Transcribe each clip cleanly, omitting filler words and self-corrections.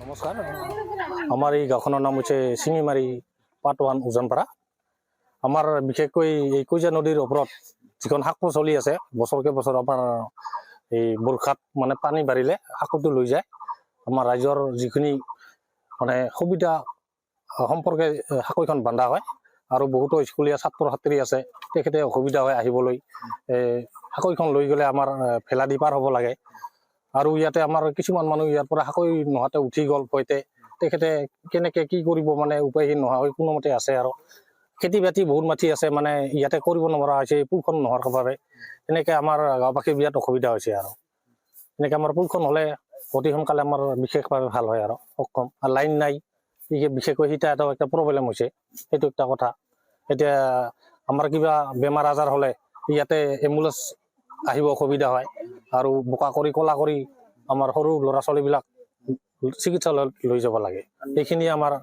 নমস্কাৰ আমাৰ এই গাঁওখনৰ নাম হৈছে চিঙিমাৰী পাৰ্ট 1 উজানপাৰা। আমাৰ বিশেষকৈ এই কৈজা নদীৰ ওপৰত যিখন সাঁকো চলি আছে বছৰকে বছৰ আমাৰ এই বৰ্ষাত মানে পানী বাঢ়িলে সাঁকোটো লৈ যায়। আমাৰ ৰাইজৰ যিখিনি মানে সুবিধা সম্পৰ্কে সাঁকোখন বান্ধা হয় আৰু বহুতো স্কুলীয়া ছাত্ৰ ছাত্ৰী আছে, তেখেতে অসুবিধা হয় আহিবলৈ। সাঁকোখন লৈ গ'লে আমাৰ ভেলা দি পাৰ হ'ব লাগে আৰু ইয়াতে আমাৰ কিছুমান মানুহ ইয়াৰ পৰা সাঁকোই নোহাতে উঠি গ'ল ভয়তে, তেখেতে কেনেকৈ কি কৰিব মানে উপায়হীন নোহোৱা হৈ কোনোমতে আছে। আৰু খেতি বাতি বহুত মাটি আছে মানে ইয়াতে কৰিব নোৱাৰা হৈছে এই পুলখন নোহোৱাৰ বাবে। এনেকৈ আমাৰ গাঁওবাসীৰ বিৰাট অসুবিধা হৈছে আৰু এনেকৈ আমাৰ পুলখন হ'লে অতি সোনকালে আমাৰ বিশেষভাৱে ভাল হয় আৰু সক্ষম। আৰু লাইন নাই, বিশেষকৈ সিটা এটা প্ৰব্লেম হৈছে, সেইটো এটা কথা। এতিয়া আমাৰ কিবা বেমাৰ আজাৰ হ'লে ইয়াতে এম্বুলেঞ্চ আহিব অসুবিধা হয় আৰু বোকা কৰি কলা কৰি আমাৰ সৰু ল'ৰা ছোৱালীবিলাক চিকিৎসালয়ত লৈ যাব লাগে। এইখিনিয়ে আমাৰ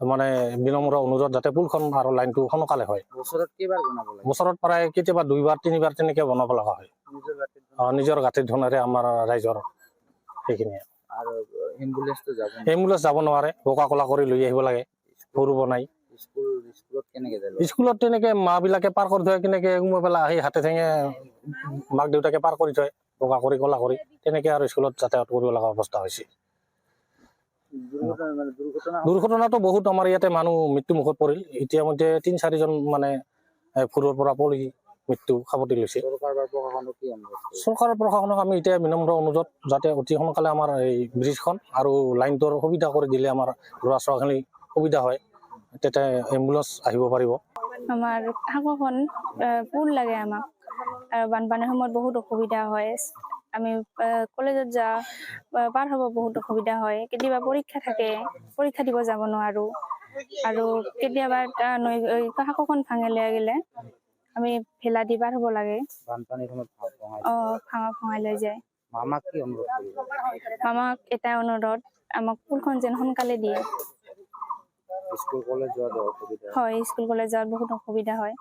মানে বিনম্ৰ অনুৰোধ যাতে পুলখন আৰু লাইনটো সোনকালে হয়। বছৰত কেইবাৰ বনাব লাগে? বছৰত প্ৰায় কেতিয়াবা 2বাৰ 3বাৰ তেনেকৈ বনাব লগা হয় নিজৰ গাঁঠিৰ ধনেৰে আমাৰ ৰাইজৰ। সেইখিনিয়ে। আৰু এম্বুলেঞ্চ যাব নোৱাৰে, বোকা কলা কৰি লৈ আহিব লাগে সৰু বনাই। স্কুলত কেনেকৈ যাব? স্কুলত তেনেকৈ মাবিলাকে পাৰ কৰি থয়, কেনেকৈ সোমাই পেলাই আহি হাতে ঠেঙে মাক দেউতাকে পাৰ কৰি থয় বোকা কৰি কলা কৰি, তেনেকৈ আৰু স্কুলত যাতায়াত কৰিব লগা অৱস্থা হৈছে। দুৰ্ঘটনাটো বহুত, আমাৰ ইয়াতে মানুহ মৃত্যু মুখত পৰিল। এতিয়া মধ্যে 3-4জন মানে ভূৰৰ পৰা পৰি মৃত্যু সাৱটি লৈছে। চৰকাৰৰ প্ৰশাসনক আমি এতিয়া বিনম্ৰ অনুৰোধ যাতে অতি সোনকালে আমাৰ এই ব্ৰিজখন আৰু লাইনটোৰ সুবিধা কৰি দিলে আমাৰ ল'ৰা ছোৱালীখিনি সুবিধা হয়, তেতিয়া এম্বুলেঞ্চ আহিব পাৰিব। আমাৰ সাঁকোখন পুল লাগে আমাক, আৰু বানপানীৰ সময়ত বহুত অসুবিধা হয়। আমি কলেজত যাওঁ, পাৰ হ'ব বহুত অসুবিধা হয়। কেতিয়াবা পৰীক্ষা থাকে, পৰীক্ষা দিব যাব নোৱাৰোঁ। আৰু কেতিয়াবা সাঁকোখন ভাঙি লৈ গ'লে আমি ভেলা দি পাৰ হ'ব লাগে। বানপানীৰ সময়ত ভঙাই লৈ যায়। মামাক কি অনুৰোধ কৰিব? মামাক এটাই অনুৰোধ, আমাক পুলখন যেন সোনকালে দিয়ে। স্কুল কলেজ যোৱাত অসুবিধা হয়, স্কুল কলেজ যোৱাত বহুত অসুবিধা হয়।